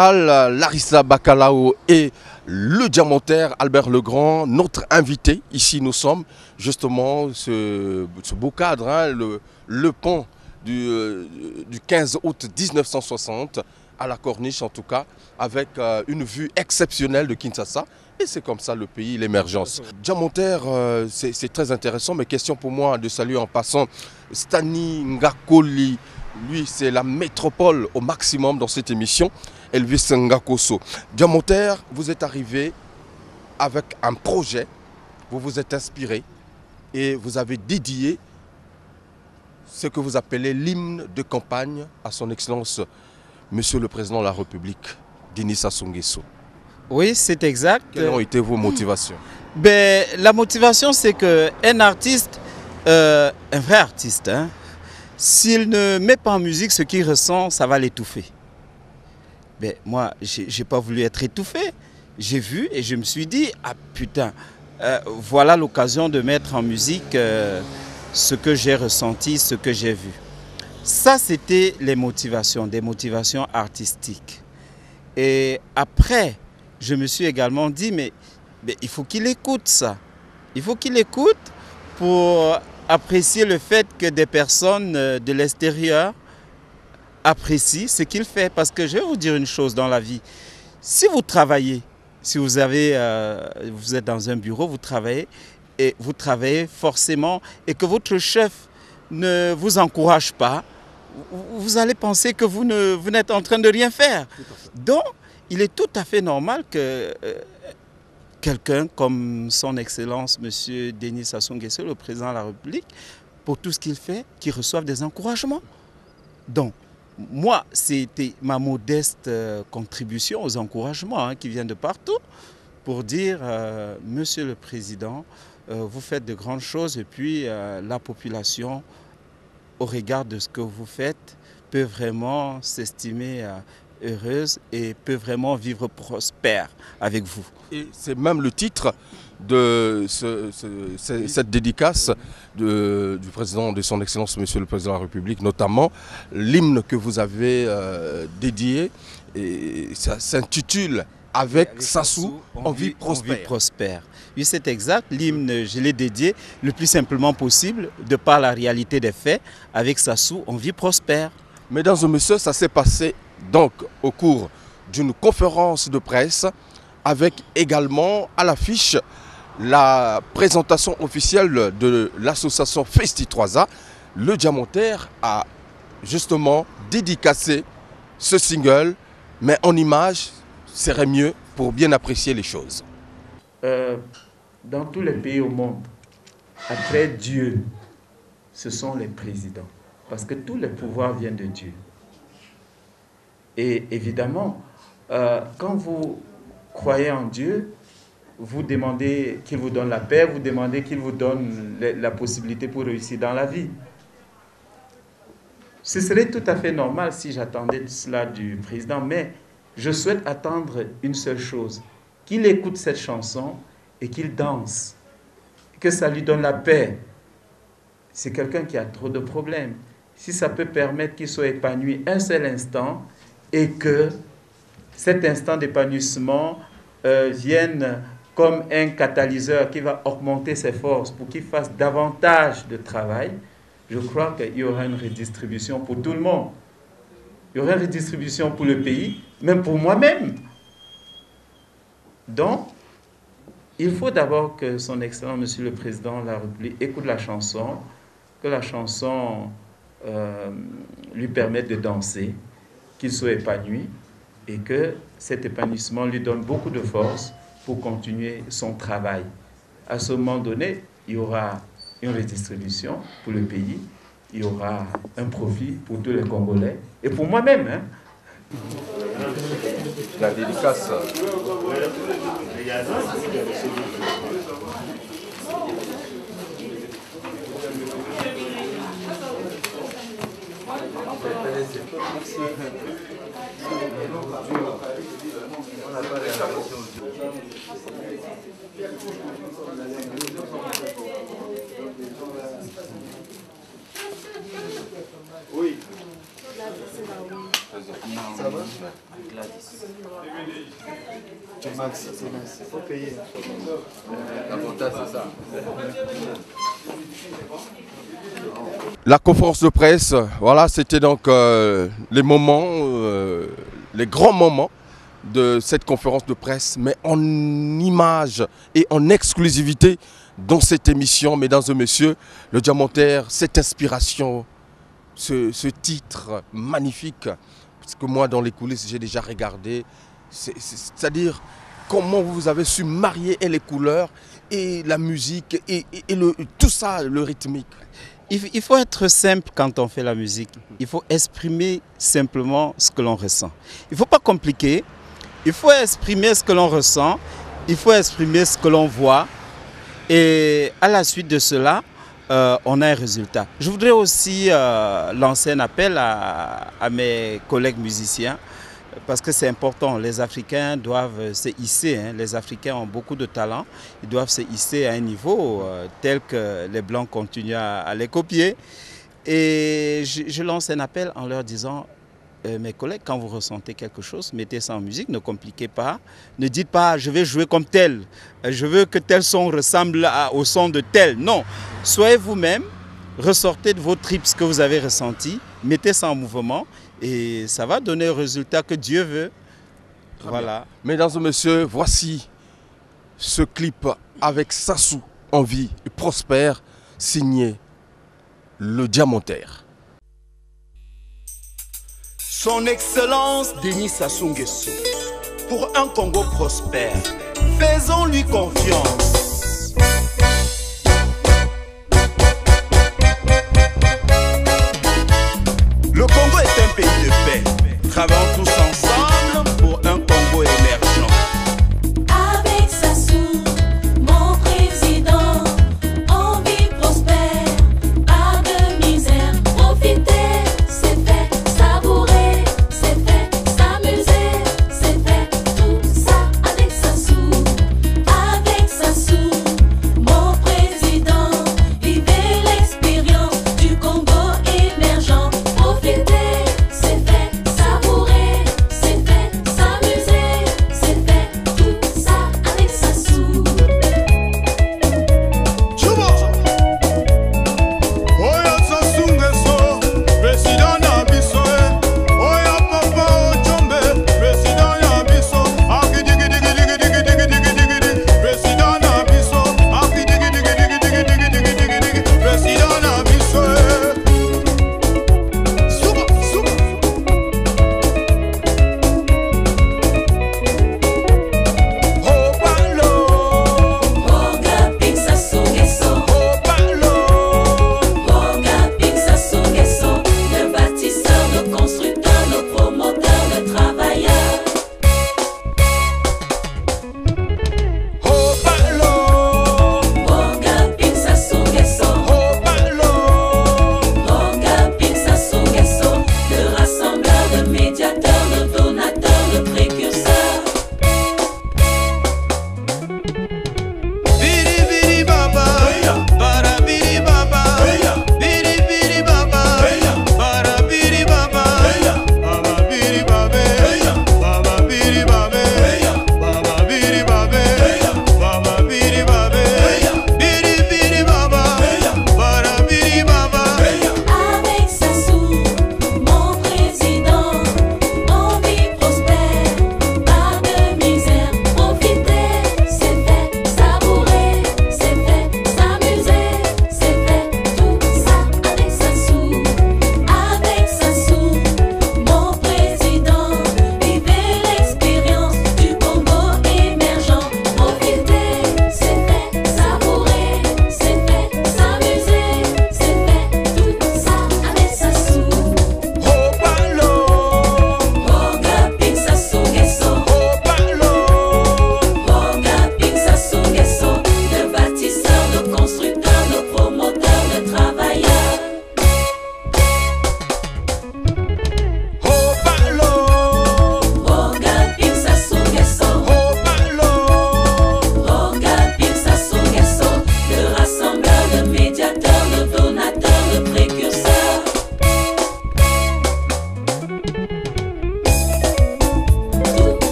Larissa Bacalao et le diamantaire Albert Legrand, notre invité. Ici, nous sommes justement ce beau cadre, hein, le pont du 15 août 1960, à la Corniche en tout cas, avec une vue exceptionnelle de Kinshasa. Et c'est comme ça le pays, l'émergence. Diamantaire, c'est très intéressant, mais question pour moi de saluer en passant Stani Ngakoli. Lui, c'est la métropole au maximum dans cette émission. Elvis Ngakoso. Diamantaire, vous êtes arrivé avec un projet, vous vous êtes inspiré et vous avez dédié ce que vous appelez l'hymne de campagne à son Excellence, Monsieur le Président de la République, Denis Sassou Nguesso. Oui, c'est exact. Quelles ont été vos motivations? La motivation, c'est qu'un artiste, un vrai artiste, hein, s'il ne met pas en musique ce qu'il ressent, ça va l'étouffer. Moi, je n'ai pas voulu être étouffé. J'ai vu et je me suis dit, ah putain, voilà l'occasion de mettre en musique ce que j'ai ressenti, ce que j'ai vu. Ça, c'était les motivations, des motivations artistiques. Et après, je me suis également dit, mais il faut qu'il écoute ça. Il faut qu'il écoute pour apprécier le fait que des personnes de l'extérieur apprécie ce qu'il fait. Parce que je vais vous dire une chose dans la vie. Si vous travaillez, si vous êtes dans un bureau, vous travaillez forcément et que votre chef ne vous encourage pas, vous allez penser que vous n'êtes en train de rien faire. Donc, il est tout à fait normal que quelqu'un comme son Excellence, M. Denis Sassou Nguesso, le Président de la République, pour tout ce qu'il fait, qu'il reçoive des encouragements. Donc, moi, c'était ma modeste contribution aux encouragements qui viennent de partout pour dire, Monsieur le Président, vous faites de grandes choses et puis la population, au regard de ce que vous faites, peut vraiment s'estimer heureuse et peut vraiment vivre prospère avec vous. Et c'est même le titre de cette dédicace du président, de son Excellence, Monsieur le Président de la République, notamment l'hymne que vous avez dédié, et ça s'intitule « Avec Sassou, on vit prospère ». Oui, c'est exact. L'hymne, je l'ai dédié le plus simplement possible, de par la réalité des faits. Avec Sassou, on vit prospère. Mesdames et messieurs, ça s'est passé donc au cours d'une conférence de presse, avec également à l'affiche la présentation officielle de l'association Festi 3A. Le diamantaire a justement dédicacé ce single, mais en image serait mieux pour bien apprécier les choses. Dans tous les pays au monde, après Dieu, ce sont les présidents. Parce que tous les pouvoirs viennent de Dieu. Et évidemment, quand vous croyez en Dieu, vous demandez qu'il vous donne la paix, vous demandez qu'il vous donne la possibilité pour réussir dans la vie. Ce serait tout à fait normal si j'attendais cela du président, mais je souhaite attendre une seule chose, qu'il écoute cette chanson et qu'il danse, que ça lui donne la paix. C'est quelqu'un qui a trop de problèmes. Si ça peut permettre qu'il soit épanoui un seul instant et que cet instant d'épanouissement vienne comme un catalyseur qui va augmenter ses forces pour qu'il fasse davantage de travail, je crois qu'il y aura une redistribution pour tout le monde. Il y aura une redistribution pour le pays, même pour moi-même. Donc, il faut d'abord que son Excellence, Monsieur le Président de la République, écoute la chanson, que la chanson lui permette de danser, qu'il soit épanoui et que cet épanouissement lui donne beaucoup de force pour continuer son travail. À ce moment donné, il y aura une redistribution pour le pays, il y aura un profit pour tous les Congolais et pour moi-même. Hein. La dédicace. Oui. Ça va? Il faut payer. L'avantage, c'est ça. La conférence de presse, voilà, c'était donc les moments, les grands moments de cette conférence de presse, mais en images et en exclusivité dans cette émission, mesdames et messieurs, le Diamantaire, cette inspiration, ce titre magnifique, parce que moi dans les coulisses j'ai déjà regardé, c'est-à-dire comment vous avez su marier les couleurs et la musique et tout ça, le rythmique. Il faut être simple quand on fait la musique. Il faut exprimer simplement ce que l'on ressent. Il ne faut pas compliquer. Il faut exprimer ce que l'on ressent. Il faut exprimer ce que l'on voit. Et à la suite de cela, on a un résultat. Je voudrais aussi lancer un appel à mes collègues musiciens. Parce que c'est important, les Africains doivent se hisser, hein. Les Africains ont beaucoup de talent, ils doivent se hisser à un niveau tel que les Blancs continuent à les copier. Et je lance un appel en leur disant, mes collègues, quand vous ressentez quelque chose, mettez ça en musique, ne compliquez pas. Ne dites pas, je vais jouer comme tel, je veux que tel son ressemble au son de tel. Non, soyez vous-même, ressortez de vos tripes ce que vous avez ressenti, mettez ça en mouvement. Et ça va donner le résultat que Dieu veut. Voilà. Mesdames et messieurs, voici ce clip avec Sassou en vie et prospère, signé le Diamantaire. Son Excellence Denis Sassou Nguesso, pour un Congo prospère, faisons-lui confiance. Le Congo est un pays de paix. Travaillons tous ensemble pour un Congo émergent. Avec Sassou, mon président, on vit prospère, pas de misère. Profiter, c'est fait, savourer, c'est fait, s'amuser, c'est fait. Tout ça avec Sassou, avec Sassou.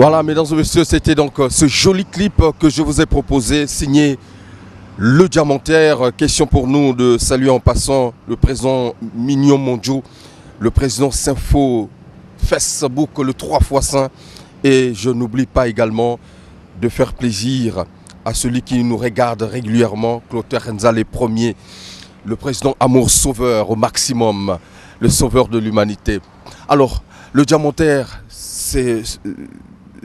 Voilà, mesdames et messieurs, c'était donc ce joli clip que je vous ai proposé, signé Le Diamantaire. Question pour nous de saluer en passant le président Mignon Mondjo, le président Sinfo Facebook, le 3 x Saint. Et je n'oublie pas également de faire plaisir à celui qui nous regarde régulièrement, Clotaire Renza les premiers, le président Amour Sauveur au maximum, le sauveur de l'humanité. Alors, Le Diamantaire, c'est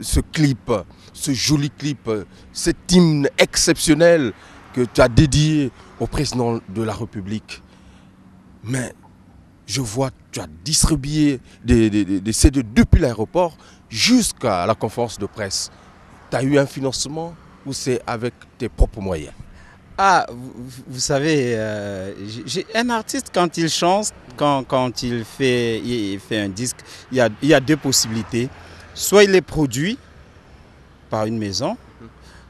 ce clip, ce joli clip, cet hymne exceptionnel que tu as dédié au président de la République. Mais je vois que tu as distribué des CD depuis l'aéroport jusqu'à la conférence de presse. Tu as eu un financement ou c'est avec tes propres moyens? Ah, vous savez, un artiste quand il chante, quand il fait un disque, il y a deux possibilités. Soit il est produit par une maison,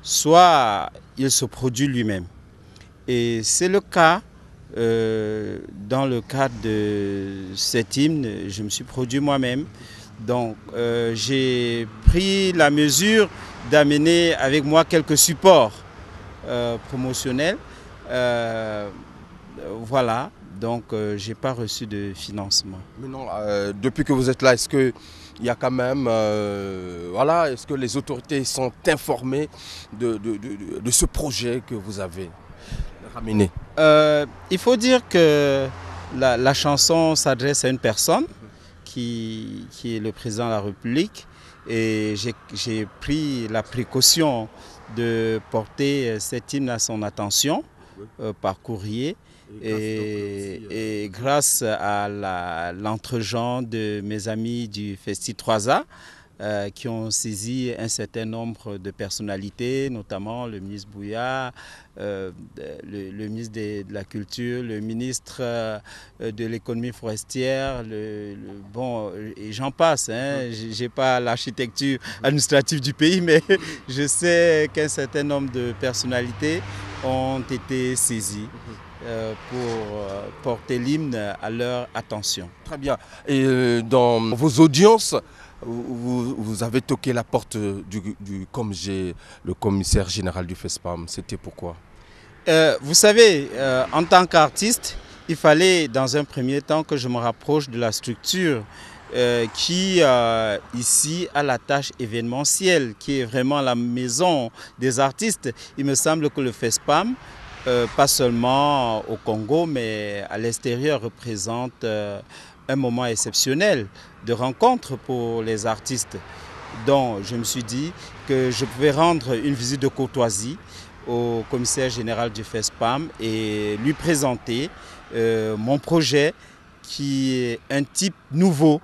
soit il se produit lui-même. Et c'est le cas, dans le cadre de cet hymne, je me suis produit moi-même. Donc j'ai pris la mesure d'amener avec moi quelques supports promotionnels. Voilà, donc je n'ai pas reçu de financement. Mais non, depuis que vous êtes là, est-ce qu'il y a quand même, voilà, est-ce que les autorités sont informées de ce projet que vous avez ramené? Il faut dire que la chanson s'adresse à une personne qui est le président de la République, et j'ai pris la précaution de porter cet hymne à son attention par courrier. Et grâce à l'entregent de mes amis du Festi 3A qui ont saisi un certain nombre de personnalités, notamment le ministre Bouya, le ministre de la Culture, le ministre de l'économie forestière, bon, et j'en passe. Hein. Je n'ai pas l'architecture administrative du pays, mais je sais qu'un certain nombre de personnalités ont été saisies pour porter l'hymne à leur attention. Très bien. Et dans vos audiences, vous avez toqué la porte du COMG, le commissaire général du FESPAM. C'était pourquoi? Vous savez, en tant qu'artiste, il fallait dans un premier temps que je me rapproche de la structure qui, ici, a la tâche événementielle, qui est vraiment la maison des artistes. Il me semble que le FESPAM, pas seulement au Congo, mais à l'extérieur, représente un moment exceptionnel de rencontre pour les artistes. Donc je me suis dit que je pouvais rendre une visite de courtoisie au commissaire général du FESPAM et lui présenter mon projet qui est un type nouveau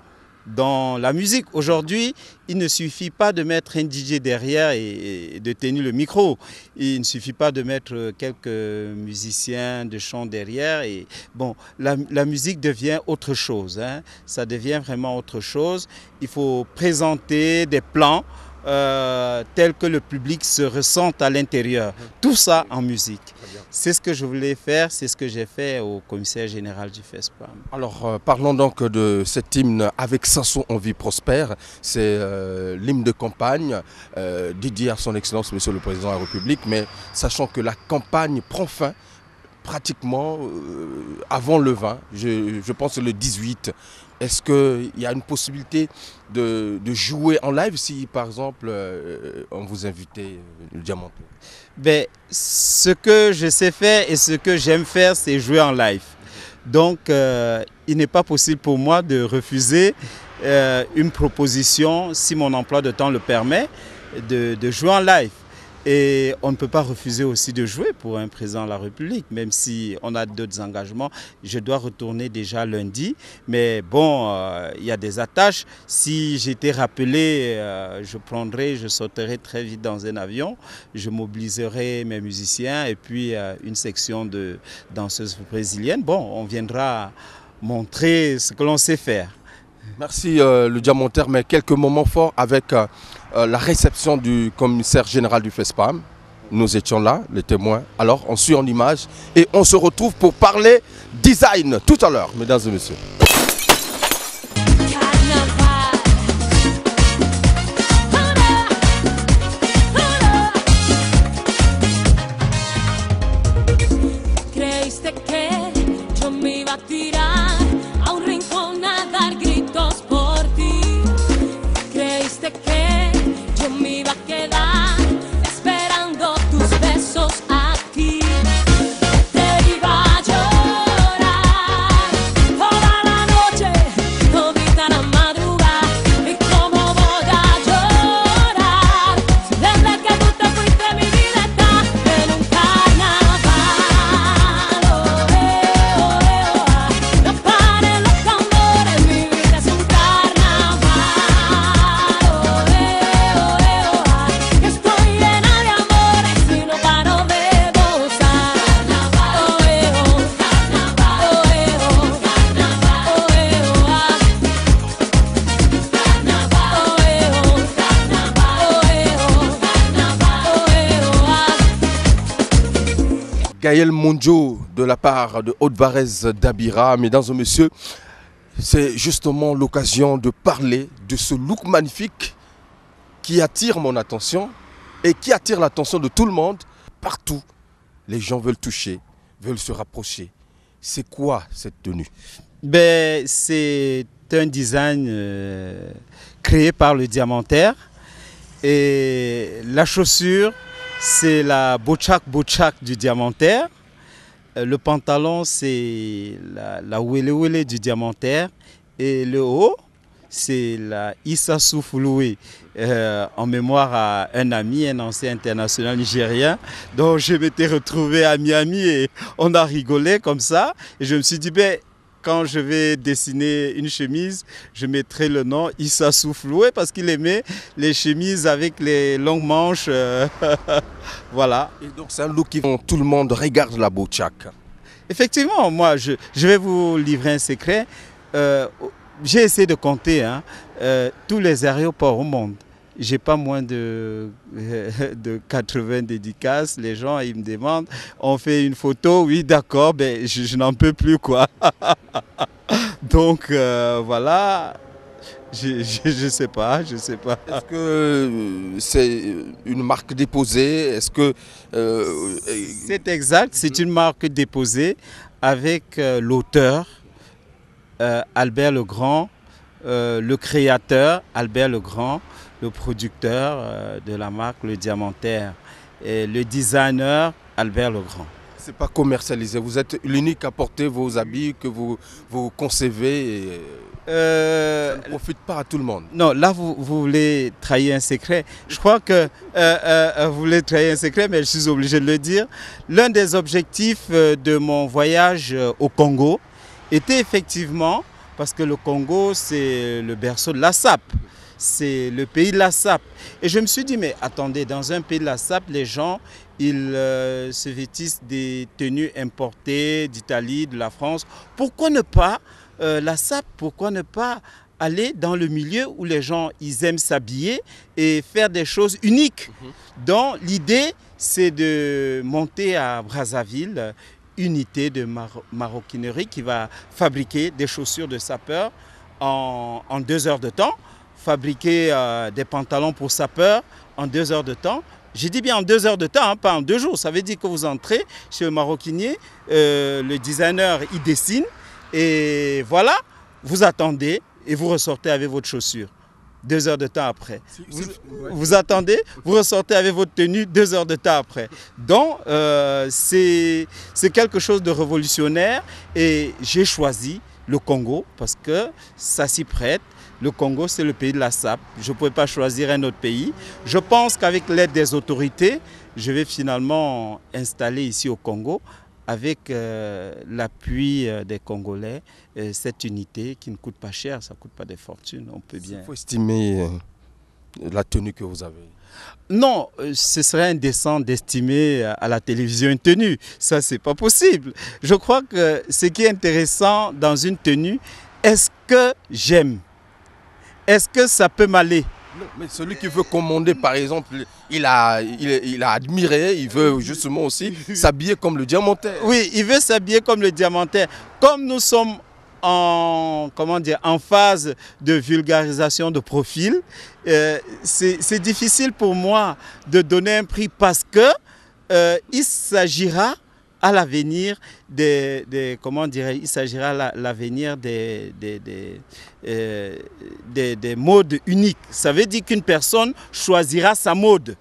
dans la musique. Aujourd'hui, il ne suffit pas de mettre un DJ derrière et de tenir le micro. Il ne suffit pas de mettre quelques musiciens de chant derrière. Et bon, la musique devient autre chose. Hein. Ça devient vraiment autre chose. Il faut présenter des plans tels que le public se ressente à l'intérieur. Tout ça en musique. C'est ce que je voulais faire, c'est ce que j'ai fait au commissaire général du FESPAM. Alors parlons donc de cet hymne Avec Sanson on vit prospère. C'est l'hymne de campagne dédié à son excellence Monsieur le Président de la République, mais sachant que la campagne prend fin pratiquement avant le 20, je pense le 18. Est-ce qu'il y a une possibilité de jouer en live si, par exemple, on vous invitait le Diamantaire? Ben, ce que je sais faire et ce que j'aime faire, c'est jouer en live. Donc, il n'est pas possible pour moi de refuser une proposition, si mon emploi de temps le permet, de jouer en live. Et on ne peut pas refuser aussi de jouer pour un président de la République, même si on a d'autres engagements. Je dois retourner déjà lundi, mais bon, il y a des attaches. Si j'étais rappelé, je sauterai très vite dans un avion, je mobiliserai mes musiciens et puis une section de danseuses brésiliennes. Bon, on viendra montrer ce que l'on sait faire. Merci le Diamantaire, mais quelques moments forts avec la réception du commissaire général du FESPAM. Nous étions là, les témoins. Alors on suit en image et on se retrouve pour parler design tout à l'heure, mesdames et messieurs. tirar a un rincón a dar gritos por ti. Creíste que yo me iba a quedar esperando tus besos aquí. Te iba a llorar toda la noche, todita la madrugada. Y cómo voy a llorar si desde que tú te fuiste mi vida está en un carnaval. No paren los tambores, mi vida es un carnaval. Que estoy llena de amores y no paro de gozar. Gaël Mondjo de la part de Haute-Varèse d'Abira. Mesdames et messieurs, c'est justement l'occasion de parler de ce look magnifique qui attire mon attention et qui attire l'attention de tout le monde. Partout, les gens veulent toucher, veulent se rapprocher. C'est quoi cette tenue? Ben, c'est un design créé par le Diamantaire. Et la chaussure, c'est la Bochak du Diamantaire. Le pantalon, c'est la Wele Wele du Diamantaire. Et le haut, c'est la Issa Soufouloué, en mémoire à un ami, un ancien international nigérien, dont je m'étais retrouvé à Miami et on a rigolé comme ça. Et je me suis dit, ben, quand je vais dessiner une chemise, je mettrai le nom Issa Soufloué parce qu'il aimait les chemises avec les longues manches. Voilà. Et donc c'est un look qui tout le monde regarde la Bochak. Effectivement, moi, je vais vous livrer un secret. J'ai essayé de compter tous les aéroports au monde. J'ai pas moins de 80 dédicaces. Les gens, ils me demandent, on fait une photo, oui, d'accord, ben, je n'en peux plus, quoi. Donc, voilà, je sais pas. Est-ce que c'est une marque déposée? Est-ce que... C'est exact, c'est une marque déposée avec l'auteur Albert Legrand, le créateur Albert Legrand, le producteur de la marque Le Diamantaire et le designer Albert Legrand. C'est pas commercialisé, vous êtes l'unique à porter vos habits que vous concevez et ça ne profite pas à tout le monde. Non, là vous voulez trahir un secret. Je crois que vous voulez trahir un secret, mais je suis obligé de le dire. L'un des objectifs de mon voyage au Congo était effectivement, parce que le Congo c'est le berceau de la sape. C'est le pays de la sape. Et je me suis dit, mais attendez, dans un pays de la sape, les gens, ils se vêtissent des tenues importées d'Italie, de la France. Pourquoi ne pas la sape? Pourquoi ne pas aller dans le milieu où les gens, ils aiment s'habiller et faire des choses uniques? Donc l'idée, c'est de monter à Brazzaville une unité de maroquinerie qui va fabriquer des chaussures de sapeurs en 2 heures de temps. Fabriquer des pantalons pour sapeurs en 2 heures de temps. J'ai dit bien en 2 heures de temps, hein, pas en 2 jours. Ça veut dire que vous entrez chez le maroquinier, le designer, il dessine et voilà, vous attendez et vous ressortez avec votre chaussure. 2 heures de temps après. Vous attendez, vous ressortez avec votre tenue 2 heures de temps après. Donc, c'est quelque chose de révolutionnaire et j'ai choisi le Congo parce que ça s'y prête. Le Congo, c'est le pays de la sape. Je ne pouvais pas choisir un autre pays. Je pense qu'avec l'aide des autorités, je vais finalement installer ici au Congo, avec l'appui des Congolais, cette unité qui ne coûte pas cher, ça ne coûte pas des fortunes. On peut bien... Il faut estimer la tenue que vous avez. Non, ce serait indécent d'estimer à la télévision une tenue. Ça, ce n'est pas possible. Je crois que ce qui est intéressant dans une tenue, est-ce que j'aime? Est-ce que ça peut m'aller? Non, mais celui qui veut commander, par exemple, il a admiré, il veut justement aussi s'habiller comme le Diamantaire. Oui, il veut s'habiller comme le Diamantaire. Comme nous sommes en phase de vulgarisation de profil, c'est difficile pour moi de donner un prix parce que il s'agira à l'avenir comment dirais, il s'agira à l'avenir des modes uniques. Ça veut dire qu'une personne choisira sa mode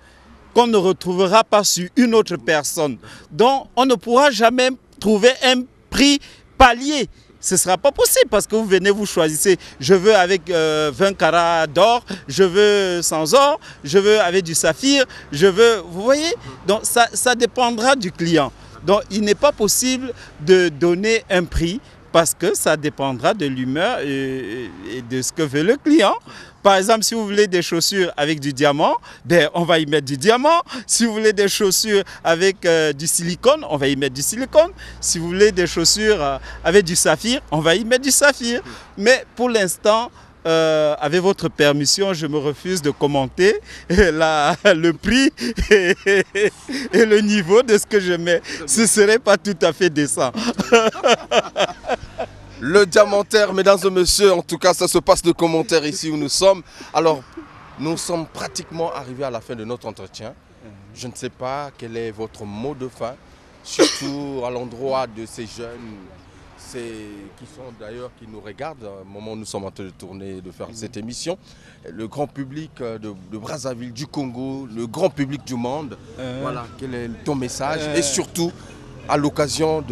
qu'on ne retrouvera pas sur une autre personne. Donc on ne pourra jamais trouver un prix palier. Ce ne sera pas possible parce que vous venez, vous choisissez, je veux avec 20 carats d'or, je veux sans or, je veux avec du saphir, je veux, vous voyez? Donc ça dépendra du client. Donc il n'est pas possible de donner un prix parce que ça dépendra de l'humeur et de ce que veut le client. Par exemple, si vous voulez des chaussures avec du diamant, ben, on va y mettre du diamant. Si vous voulez des chaussures avec du silicone, on va y mettre du silicone. Si vous voulez des chaussures avec du saphir, on va y mettre du saphir. Mais pour l'instant, avec votre permission, je me refuse de commenter le prix et le niveau de ce que je mets. Ce ne serait pas tout à fait décent. Le diamantaire, mesdames et messieurs, en tout cas, ça se passe de commentaires ici où nous sommes. Alors, nous sommes pratiquement arrivés à la fin de notre entretien. Je ne sais pas quel est votre mot de fin, surtout à l'endroit de ces jeunes, qui sont d'ailleurs, qui nous regardent, au moment où nous sommes en train de tourner, de faire cette émission. Le grand public de Brazzaville, du Congo, le grand public du monde. Voilà, quel est ton message? Et surtout, à l'occasion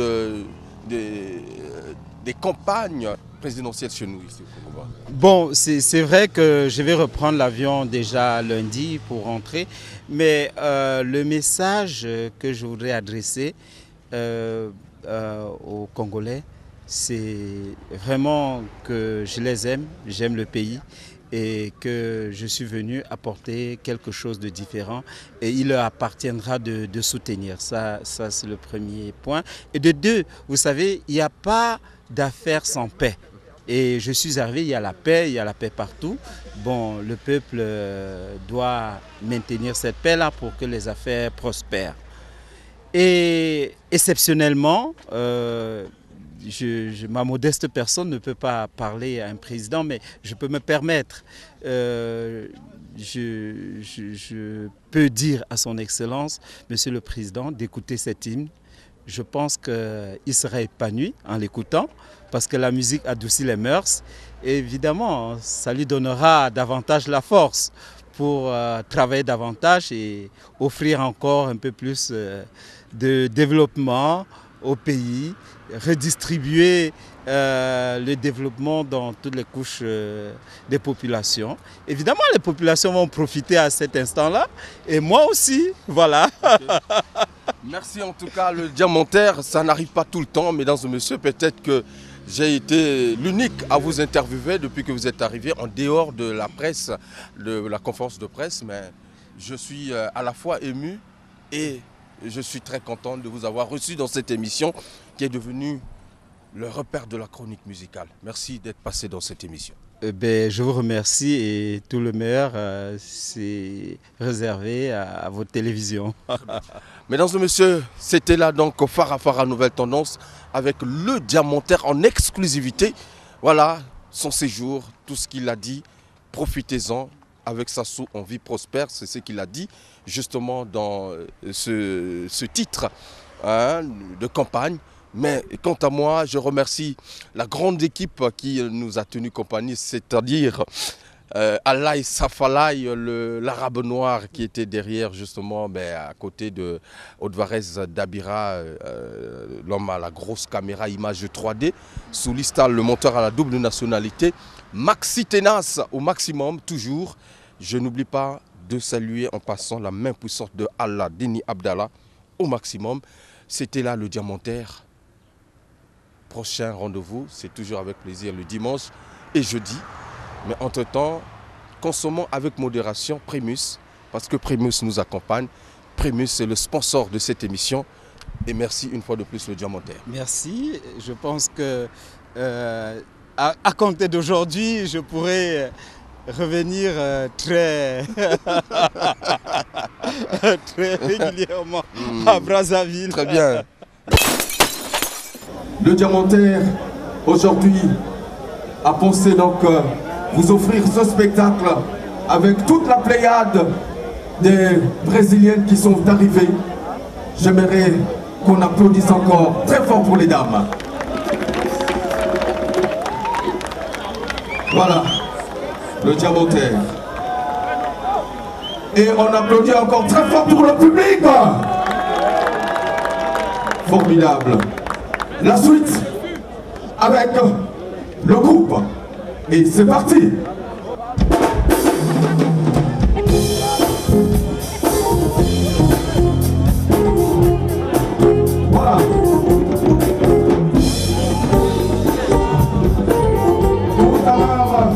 des campagnes présidentielles chez nous ici au Congo. Bon, c'est vrai que je vais reprendre l'avion déjà lundi pour rentrer, mais le message que je voudrais adresser aux Congolais, c'est vraiment que je les aime, j'aime le pays et que je suis venu apporter quelque chose de différent et il leur appartiendra de soutenir. Ça c'est le premier point. Et de deux, vous savez, il n'y a pas d'affaires sans paix. Et je suis arrivé, il y a la paix partout. Bon, le peuple doit maintenir cette paix-là pour que les affaires prospèrent. Et exceptionnellement, ma modeste personne ne peut pas parler à un président, mais je peux me permettre. Je peux dire à son Excellence, Monsieur le Président, d'écouter cet hymne. Je pense qu'il sera épanoui en l'écoutant parce que la musique adoucit les mœurs. Et évidemment, ça lui donnera davantage la force pour travailler davantage et offrir encore un peu plus de développement au pays, redistribuer le développement dans toutes les couches des populations. Évidemment, les populations vont profiter à cet instant-là et moi aussi, voilà. Okay. Merci en tout cas, le diamantaire, ça n'arrive pas tout le temps, mesdames et messieurs, peut-être que j'ai été l'unique à vous interviewer depuis que vous êtes arrivé en dehors de la presse, de la conférence de presse, mais je suis à la fois ému et je suis très content de vous avoir reçu dans cette émission qui est devenue le repère de la chronique musicale. Merci d'être passé dans cette émission. Je vous remercie et tout le meilleur, c'est réservé à votre télévision. Mesdames et messieurs, c'était là donc au Farafara Nouvelle Tendance avec le diamantaire en exclusivité. Voilà son séjour, tout ce qu'il a dit, profitez-en. Avec Sassou, on vit prospère, c'est ce qu'il a dit justement dans ce titre de campagne. Mais quant à moi, je remercie la grande équipe qui nous a tenu compagnie, c'est-à-dire Alaï Safalaï, l'arabe noir qui était derrière justement à côté de Odvarez Dabira, l'homme à la grosse caméra image 3D, Soulistal, le monteur à la double nationalité, Maxi Tenas au maximum toujours. Je n'oublie pas de saluer en passant la main puissante de Allah Deni Abdallah au maximum. C'était là le diamantaire. Prochain rendez-vous, c'est toujours avec plaisir le dimanche et jeudi. Mais entre-temps, consommons avec modération Primus, parce que Primus nous accompagne. Primus, c'est le sponsor de cette émission. Et merci une fois de plus le diamantaire. Merci. Je pense que à compter d'aujourd'hui, je pourrais revenir très régulièrement à Brazzaville. Très bien. Le diamantaire, aujourd'hui, a pensé donc vous offrir ce spectacle avec toute la pléiade des Brésiliennes qui sont arrivées. J'aimerais qu'on applaudisse encore très fort pour les dames. Voilà, le diamantaire. Et on applaudit encore très fort pour le public. Formidable. La suite avec le groupe. Et c'est parti. Voilà. Tout à l'heure,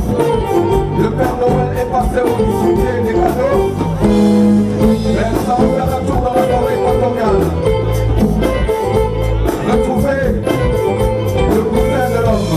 le Père Noël est passé au soulier des cadeaux. Mais nous allons faire un tour dans la forêt équatoriale. Retrouver le cousin de l'homme.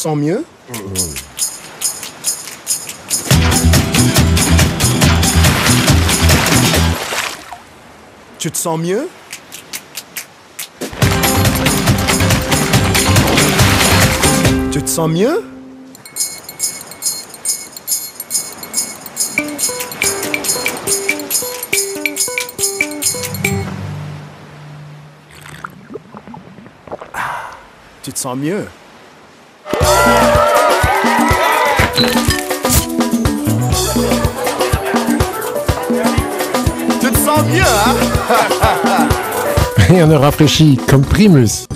sens mieux? Tu te sens mieux? Tu te sens mieux? Tu te sens mieux? Tu te sens mieux, hein? Rien ne rafraîchit comme Primus.